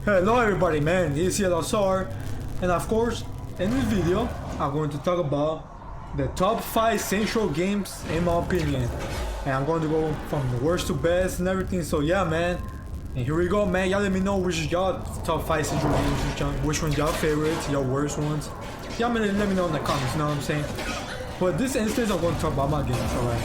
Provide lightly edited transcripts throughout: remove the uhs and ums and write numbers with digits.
Hello everybody, man, it's LSR, and of course, in this video, I'm going to talk about the top 5 Central games in my opinion. And I'm going to go from the worst to best and everything, so yeah man. And here we go man, y'all let me know which is y'all top 5 Central games, which one's y'all favorites, your worst ones. Y'all let me know in the comments, you know what I'm saying? But this instance, I'm going to talk about my games, alright?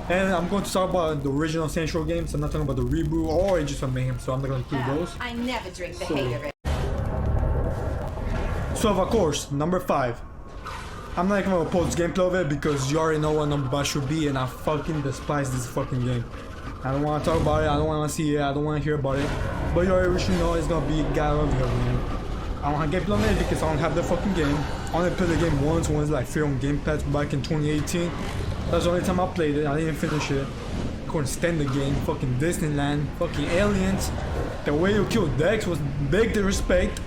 And I'm going to talk about the original Central games. I'm not talking about the reboot or Agents of Mayhem, so I'm not going to include those. I never drink the hate of it. So of course, number 5. I'm not even gonna post gameplay of it because you already know what number 5 should be, and I fucking despise this fucking game. I don't want to talk about it, I don't want to see it, I don't want to hear about it. But you already should know it's gonna be God of Hell, man. I don't have gameplay on it because I don't have the fucking game. I only played the game once like free on Game Pass back in 2018. That's the only time I played it. I didn't finish it. Couldn't stand the game. Fucking Disneyland. Fucking aliens. The way you killed Dex was big disrespect.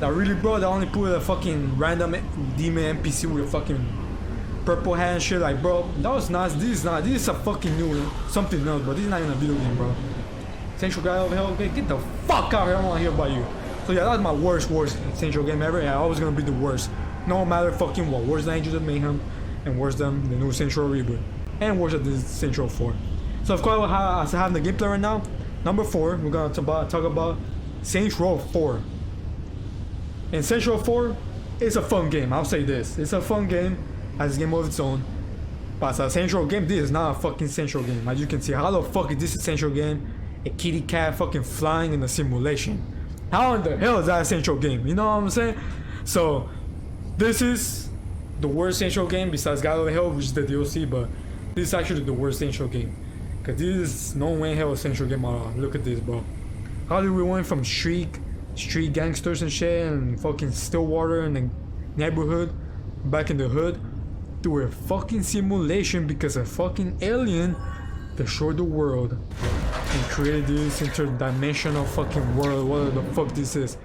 That really, bro, they only put a fucking random demon NPC with a fucking purple hat and shit. Like, bro, that was nice. This is not. This is a fucking new something else, bro. This is not even a video game, bro. Central God of Hell. Okay, get the fuck out of here. I don't want to hear about you. So yeah, that's my worst Central game ever. Yeah, always gonna be the worst. No matter fucking what. Worse than Agents of Mayhem. And worse than the new Central reboot, and worse than the Central 4. So of course, I have the gameplay right now. Number 4, we're gonna talk about Central 4. And Central 4 is a fun game. I'll say this: it's a fun game, has a game of its own. But as a Central game, this is not a fucking Central game. As you can see, how the fuck is this a Central game? A kitty cat fucking flying in a simulation. How in the hell is that a Central game? You know what I'm saying? So this is the worst Central game besides God of Hell, which is the DLC, but this is actually the worst Central game. Cause this is no way in hell a Central game at all. Look at this, bro. How did we went from street gangsters and shit and fucking Stillwater in the neighborhood, back in the hood, to a fucking simulation because a fucking alien destroyed the world and created this interdimensional fucking world, whatever the fuck this is.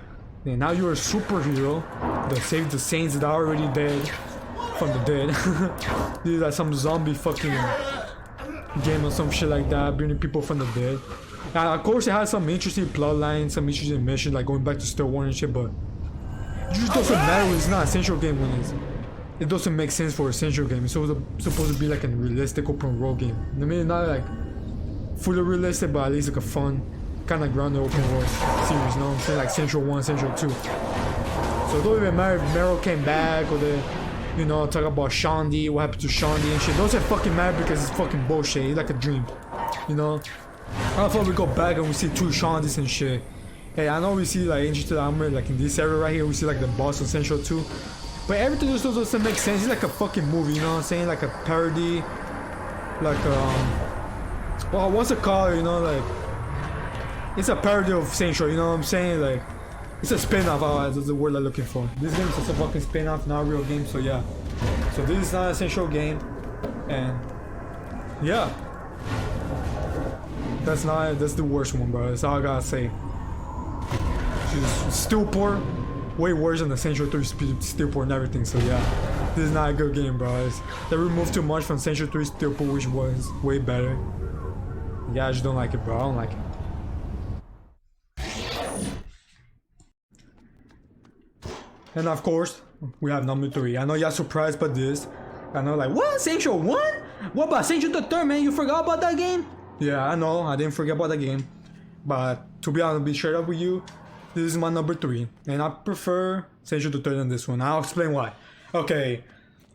And now you're a superhero that saved the saints that are already dead from the dead. This is like some zombie fucking game or some shit like that, bringing people from the dead. And of course it has some interesting plot lines, some interesting missions like going back to Stillwater and shit, but it just doesn't matter when it's not a Central game when it doesn't make sense for a Central game. It's supposed to be like a realistic open world game. I mean, not like fully realistic, but at least like a fun, kind of grounded open world series, you know what I'm saying? Like Central 1, Central 2. So it don't even matter if Meryl came back or the, you know, talk about Shaundi, what happened to Shaundi and shit. Those are fucking mad because it's fucking bullshit. It's like a dream, you know? I thought we go back and we see 2 Shaundis and shit. Hey, I know we see like Ancient Armor, like in this area right here, we see like the boss of Central 2. But everything just doesn't make sense. It's like a fucking movie, you know what I'm saying? Like a parody. Like, well, what's it called, you know, like, it's a parody of Central, you know what I'm saying? Like, it's a spin-off, that's the word I'm looking for. This game is just a fucking spin-off, not a real game, so yeah. So this is not a Central game, and yeah. That's the worst one, bro. That's all I gotta say. She's still poor, way worse than the Central 3 Steelport and everything, so yeah. This is not a good game, bro. They removed too much from Central 3 Steelport, which was way better. Yeah, I just don't like it, bro. I don't like it. And of course, we have number 3. I know y'all surprised by this. I know, like, what? Central 1? What about Central the 3rd, man? You forgot about that game? Yeah, I know. I didn't forget about that game. But to be honest, be straight up with you, this is my number 3. And I prefer Central the 3rd than this one. I'll explain why. Okay.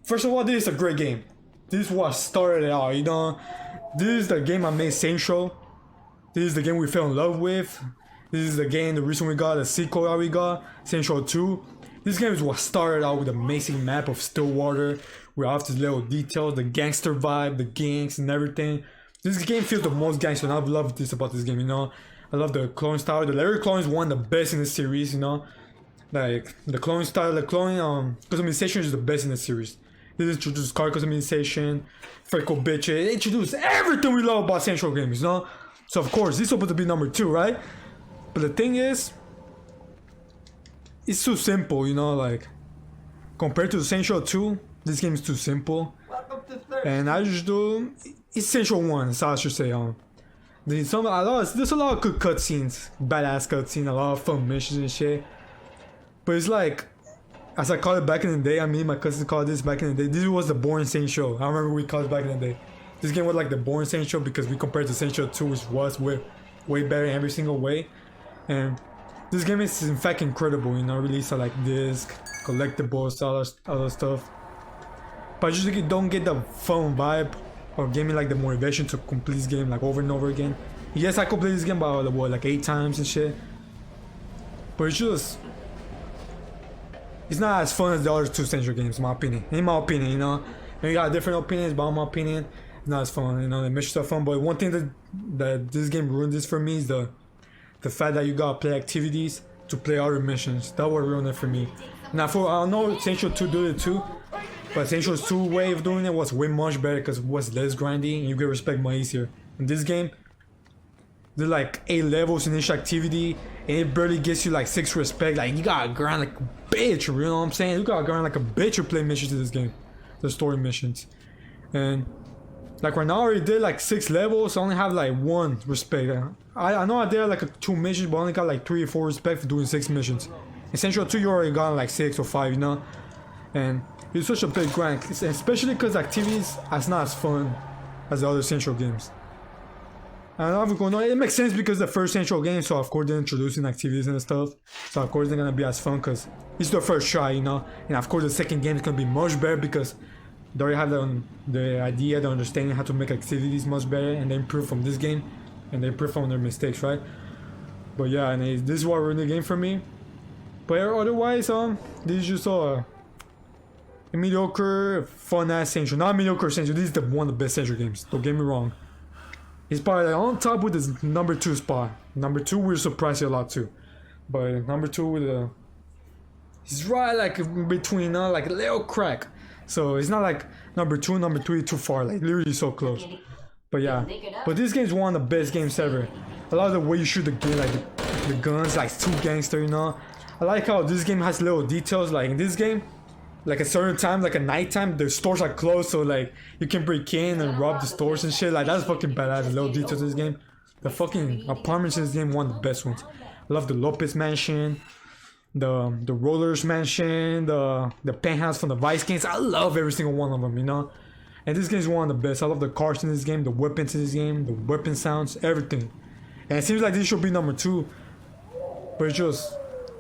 First of all, this is a great game. This is what started it all, you know? This is the game I made Central. This is the game we fell in love with. This is the game, the reason we got a sequel that we got, Central 2. This game is what started out with the amazing map of Stillwater, with all these little details, the gangster vibe, the gangs and everything. This game feels the most gangster, and I've loved this about this game, you know. I love the clone style. The Larry clone is one of the best in the series, you know. Like, the clone style, the clone customization is the best in the series. This introduced car customization, freckle bitches. It introduced everything we love about Central games, you know. So of course, this is supposed to be number 2, right? But the thing is, it's too simple, you know, like, compared to Central 2, this game is too simple. And I just do, it's Central 1, so I should say, There's a lot of good cutscenes, badass cutscenes, a lot of fun missions and shit. But it's like, as I called it back in the day, I mean my cousin called this back in the day. This was the boring Saints Show. I remember we called it back in the day. This game was like the boring Saints Show because we compared to Saints Show 2, which was way better in every single way. And this game is in fact incredible. You know, released like disc, collectibles, all other stuff. But I just don't get the fun vibe or give me like the motivation to complete this game like over and over again. Yes, I completed this game about what, like 8 times and shit. But it's not as fun as the other 2 Saints Row games, in my opinion. In my opinion, you know. And you got different opinions, but in my opinion, it's not as fun. You know, the missions are fun. But one thing that this game ruined this for me is the fact that you gotta play activities to play other missions. That would ruin it for me. Now, I know Saints Row 2 did it too. But Saints Row 2 way of doing it was way much better because it was less grindy and you get respect more easier. In this game, there's like 8 levels in each activity and it barely gets you like 6 respect. Like you gotta grind like a bitch, you know what I'm saying? You gotta grind like a bitch to play missions in this game. The story missions. And like right now I already did like 6 levels, so I only have like 1 respect. I know I did like 2 missions, but I only got like 3 or 4 respect for doing 6 missions. In Saints Row 2 you already got like 6 or 5, you know? And it's such a big grind, especially because activities are not as fun as the other Saints Row games. And it makes sense because the first Saints Row game, so of course they're introducing activities and stuff. So of course they're gonna be as fun because it's their first try, you know. And of course the second game is gonna be much better because they already have the idea, the understanding how to make activities much better, and they improve from this game, and they improve from their mistakes, right? But yeah, and this is what ruined the game for me. But otherwise, this is just a mediocre, fun ass Saints Row. Not mediocre Saints Row. This is one of the best Saints Row games. Don't get me wrong. He's probably like on top with his number 2 spot. Number 2 will surprise you a lot too. But number 2 with he's right like in between, like a little crack. So it's not like number 2, number 3 too far. Like literally so close. But yeah. But this game is one of the best games ever. I love the way you shoot the game, like the guns, like too gangster, you know. I like how this game has little details. Like in this game, like a certain time, like at nighttime, the stores are closed, so like you can break in and rob the stores and shit. Like that's fucking badass. The little details in this game. The fucking apartments in this game, one of the best ones. I love the Lopez mansion, the Rollers mansion, the penthouse from the Vice games. I love every single one of them, you know. And this game is one of the best. I love the cars in this game, the weapons in this game, the weapon sounds, everything. And it seems like this should be number 2, but it's just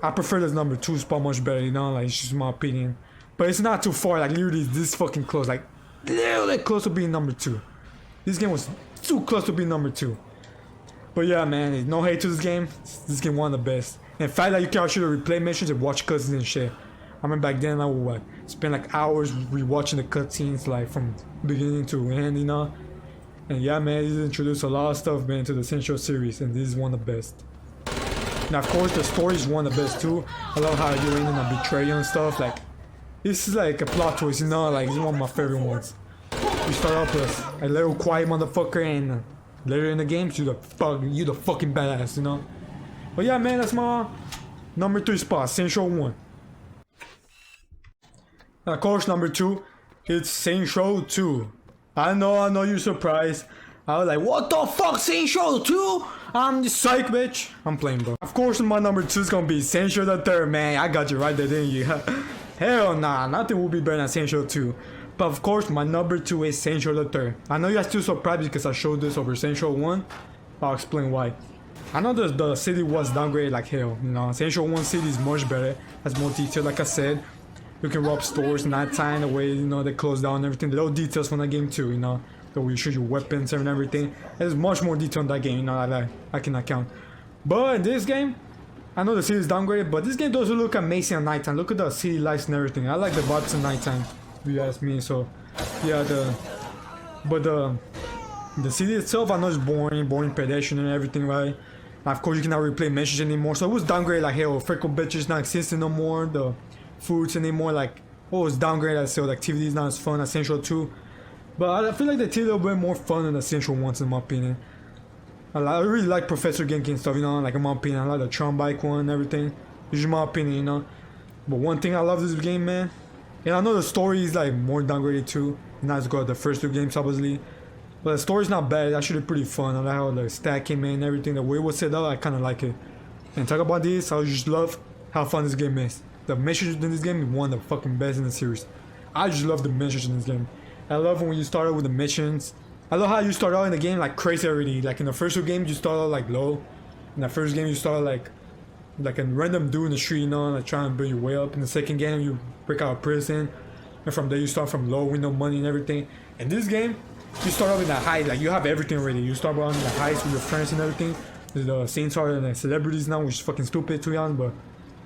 I prefer this number 2 spot much better, you know. Like it's just my opinion. But it's not too far, like literally this fucking close, like literally close to being number 2. This game was too close to being number 2. But yeah, man, no hate to this game. This game one of the best. In fact, like you can actually replay missions and watch cutscenes and shit. I remember back then I would spend like hours rewatching the cutscenes like from beginning to end, you know. And yeah, man, this introduced a lot of stuff, man, to the Saints Row series, and this is one of the best. Now, of course, the story is one of the best too. I love how you're in a betrayal and stuff, like. This is like a plot twist, you know, like it's one of my favorite ones. You start off as a little quiet motherfucker and later in the games you the fucking badass, you know. But yeah, man, that's my number 3 spot, Saints Row 1. Of course, number 2, it's Saints Row 2. I know you're surprised. I was like, what the fuck, Saints Row 2? I'm the psych, bitch. I'm playing, bro. Of course, my number 2 is gonna be Saints Row the 3rd, man. I got you right there, didn't you? Hell nah, nothing will be better than Saints Row 2. But of course, my number 2 is Saints Row the 3rd. I know you guys still surprised because I showed this over Saints Row 1. I'll explain why. I know the city was downgraded like hell, you know. Saints Row 1 city is much better, has more detail, like I said. You can rob stores night time, the way, you know, they close down and everything. The little details from that game too, you know. The way you shoot your weapons and everything. There's much more detail in that game, you know, that I cannot count. But in this game, I know the city is downgraded, but this game doesn't look amazing at nighttime. Look at the city lights and everything. I like the vibes at nighttime, if you ask me. So, yeah, the city itself, I know it's boring pedestrian and everything, right? And of course, you cannot replay missions anymore. So it was downgraded like hell. Freckle bitches not existing no more. The foods anymore, like, oh, it's downgraded as well. The activity is not as fun as Saints Row 2. But I feel like the activity a little bit more fun than the Saints Row ones, in my opinion. I really like Professor Genki and stuff, you know, like in my opinion. I like the Tron bike one and everything. This is my opinion, you know. But one thing I love this game, man. And I know the story is like more downgraded too. Not as good as the first 2 games, obviously. But the story's not bad. It's actually pretty fun. I like how the stack came in, everything. The way it was set up, I kind of like it. And talk about this, I just love how fun this game is. The missions in this game is one of the fucking best in the series. I just love the missions in this game. I love when you start out with the missions. I love how you start out in the game like crazy already. Like in the first two games, you start out like low. In the first game, you start out like a random dude in the street, you know, like trying to build your way up. In the second game, you break out of prison. And from there, you start from low with no money and everything. In this game, you start off in the high, like you have everything already. You start out in the heights with your friends and everything. The saints are the celebrities now, which is fucking stupid to be honest, but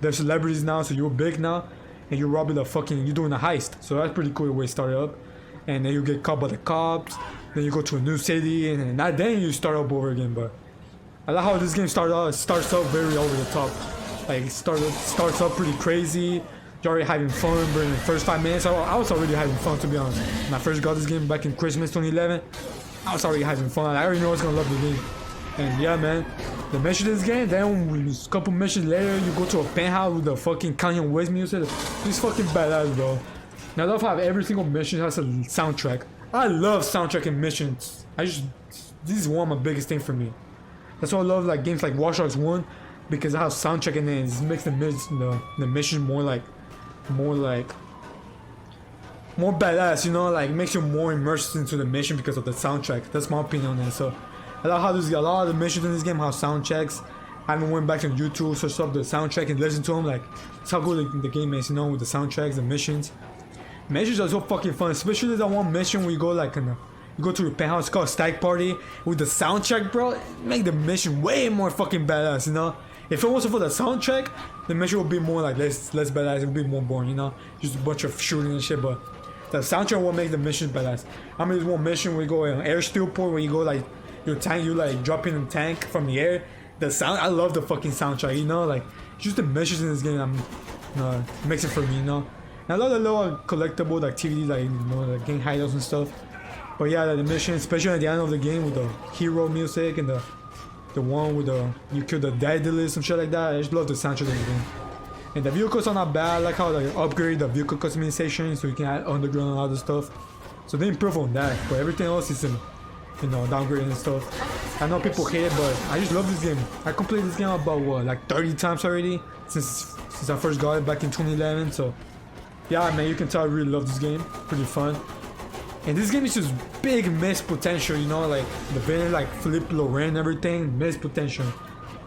they're celebrities now, so you're big now, and you're robbing you're doing a heist. So that's pretty cool the way it started up. And then you get caught by the cops, then you go to a new city, and then you start up over again. But I like how this game starts up very over the top. Like it starts up pretty crazy. You're already having fun, but in the first 5 minutes, I was already having fun, to be honest. When I first got this game back in Christmas 2011, I was already having fun. I already know I was gonna love the game. And yeah, man, the mission of this game, then a couple missions later, you go to a penthouse with the fucking Kanye West music. It's fucking badass, bro. And I love how every single mission has a soundtrack. I love soundtrack and missions. This is one of my biggest things for me. That's why I love like games like Watch Dogs 1, because I have soundtrack and then it makes the mission more badass, you know, like makes you more immersed into the mission because of the soundtrack. That's my opinion on it. So I love how there's a lot of the missions in this game have soundtracks. I haven't went back on YouTube, searched up the soundtrack and listened to them. Like it's how good the game is, you know, with the soundtracks, the missions. Missions are so fucking fun, especially that one mission where you go like you go to your penthouse, it's called Stag Party with the soundtrack, bro. It make the mission way more fucking badass, you know. If it wasn't for the soundtrack, the mission would be more like less badass. It would be more boring, you know, just a bunch of shooting and shit. But the soundtrack will make the mission badass. I mean, there's one mission where you go in air steel port where you go like your tank, you like drop in a tank from the air. The sound, I love the fucking soundtrack, you know, like just the missions in this game. Makes it for me, you know. And I love the little collectible activities, like you know, the game hideouts and stuff. But yeah, the mission, especially at the end of the game with the hero music and the one with you kill the Daedalus and shit like that. I just love the soundtrack of the game. And the vehicles are not bad. I like how they upgrade the vehicle customization so you can add underground and other stuff. So they improve on that. But everything else is downgrading and stuff. I know people hate it, but I just love this game. I completed this game about what, like 30 times already since I first got it back in 2011. So yeah, man, you can tell I really love this game. Pretty fun. And this game is just big missed potential, you know, like the villain like Philippe Laurent and everything, missed potential.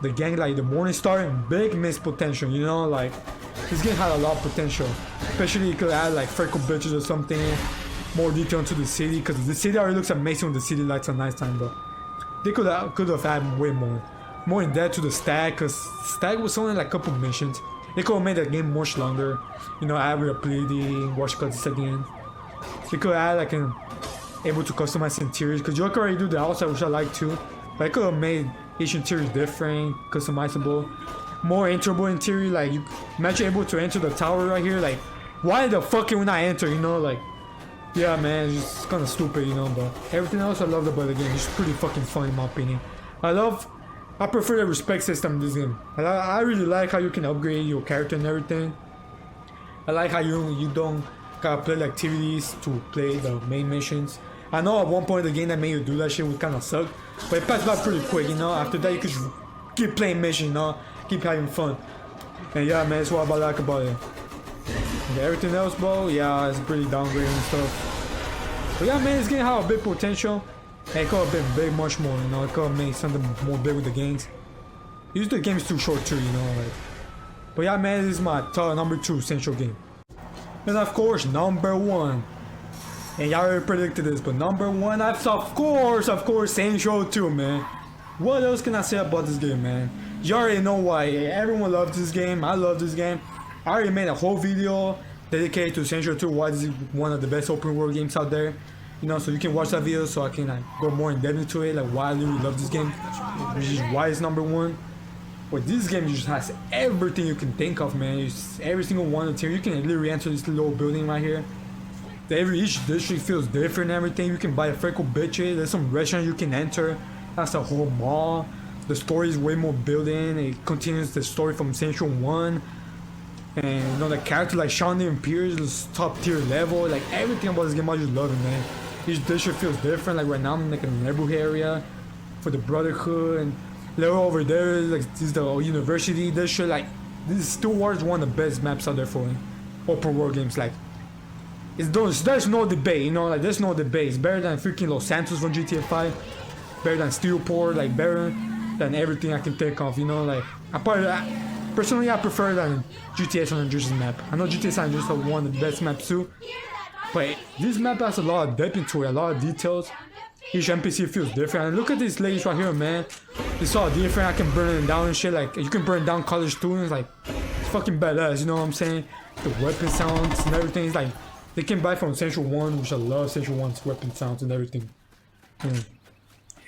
The gang like the Morningstar, big missed potential, you know, like this game had a lot of potential. Especially you could add like freckle bitches or something, more detail into the city, because the city already looks amazing with the city lights at night time, but they could have had way more in depth to the Stag, because Stag was only like a couple missions. They could have made the game much longer, you know, add readability, watch cuts again. They could add like able to customize interiors, because you can already do the outside, which I like too. But I could have made each interior different, customizable, more enterable interior. Like you imagine able to enter the tower right here. Like why the fuck can we not enter? You know, like yeah, man, it's just kind of stupid, you know. But everything else I loved about the game. It's pretty fucking fun in my opinion. I prefer the respect system in this game. I really like how you can upgrade your character and everything. I like how you don't gotta play the activities to play the main missions. I know at one point in the game that made you do that shit would kind of suck, but it passed by pretty quick, you know. After that you could keep playing missions, you know, keep having fun. And yeah, man, that's what I like about it. And everything else, bro, yeah, it's pretty downgrading and stuff. But yeah, man, this game had a big potential. And it could have been big much more, you know. It could have made something more big with the games. Usually the game is too short too, you know, like. But yeah, man, this is my top number 2 Central game. And of course, number 1. And y'all already predicted this, but number 1, that's of course, Saints Row 2, man. What else can I say about this game, man? You already know why. Everyone loves this game. I love this game. I already made a whole video dedicated to Saints Row 2, why this is one of the best open world games out there. You know, so you can watch that video so I can like go more in depth into it, like why I really love this game, which is why it's number 1. But this game just has everything you can think of, man. It's every single one of the team. You can literally enter this little building right here. Each district feels different and everything. You can buy a freckle bitches. There's some restaurant you can enter. That's a whole mall. The story is way more building. It continues the story from Central 1. And you know, the character like Sean Pierce is top tier level. Like everything about this game I just love it, man. each district feels different. Like right now I'm in like a neighborhood area for the Brotherhood, and level over there is like this is the university district. Like this is still is one of the best maps out there for open world games. Like there's no debate, you know, like there's no debate. It's better than freaking Los Santos from GTA 5, better than Steelport, like better than everything I can think of, you know. Like personally I prefer than GTA San Andreas map. I know GTA San Andreas is one of the best maps too, but this map has a lot of depth into it, a lot of details. Each NPC feels different. And look at these ladies right here, man. It's all different. I can burn them down and shit. Like you can burn down college students. Like it's fucking badass. You know what I'm saying? The weapon sounds and everything. It's like they came back from Central 1, which I love Central 1's weapon sounds and everything.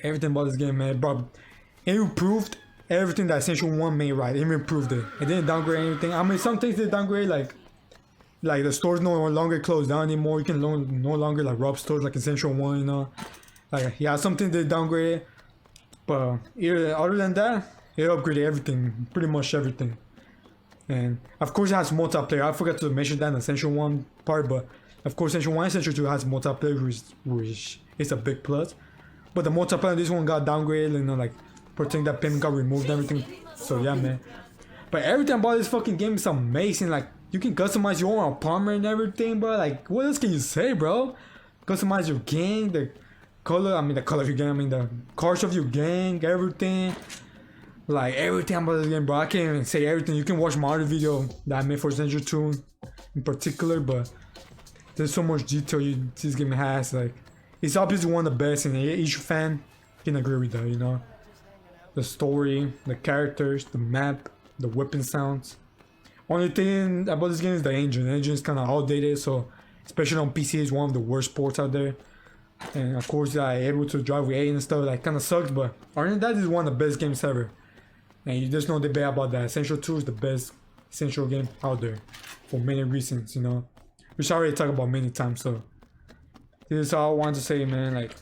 Everything about this game, man, bro. It improved everything that Central 1 made right. It improved it. It didn't downgrade anything. I mean, some things they downgrade, like the stores no longer closed down anymore. You can no longer like rob stores like in Central 1, you know. Like yeah, something they downgraded, but other than that, it upgraded everything, pretty much everything. And of course it has multiplayer. I forgot to mention that in the Central 1 part, but of course Central 1 and Central 2 has multiplayer, which is a big plus. But the multiplayer, this one got downgraded, you know, like pretending that payment got removed and everything. So yeah, man. But everything about this fucking game is amazing. Like you can customize your own apartment and everything, bro. Like what else can you say, bro? Customize your gang, the color of your gang, I mean the cars of your gang, everything. Like everything about this game, bro. I can't even say everything. You can watch my other video that I made for Central 2 in particular, but there's so much detail this game has. Like it's obviously one of the best, and each fan can agree with that, you know. The story, the characters, the map, the weapon sounds. Only thing about this game is the engine. The engine is kind of outdated, so especially on PC, it's one of the worst ports out there. And of course, able to drive with 8 and stuff, like kind of sucks, but other than that, is one of the best games ever. And there's no debate about that. Central 2 is the best Central game out there for many reasons, you know, which I already talked about many times. So this is all I wanted to say, man. Like,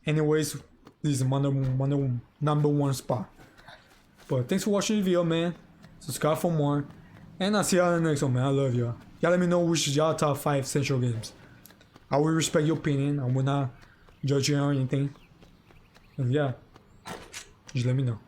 anyways, this is my number one spot. But thanks for watching the video, man. Subscribe for more, and I'll see y'all in the next one, man. I love y'all. Y'all let me know which is y'all top 5 Central games. I will respect your opinion. I will not judge you or anything. And yeah, just let me know.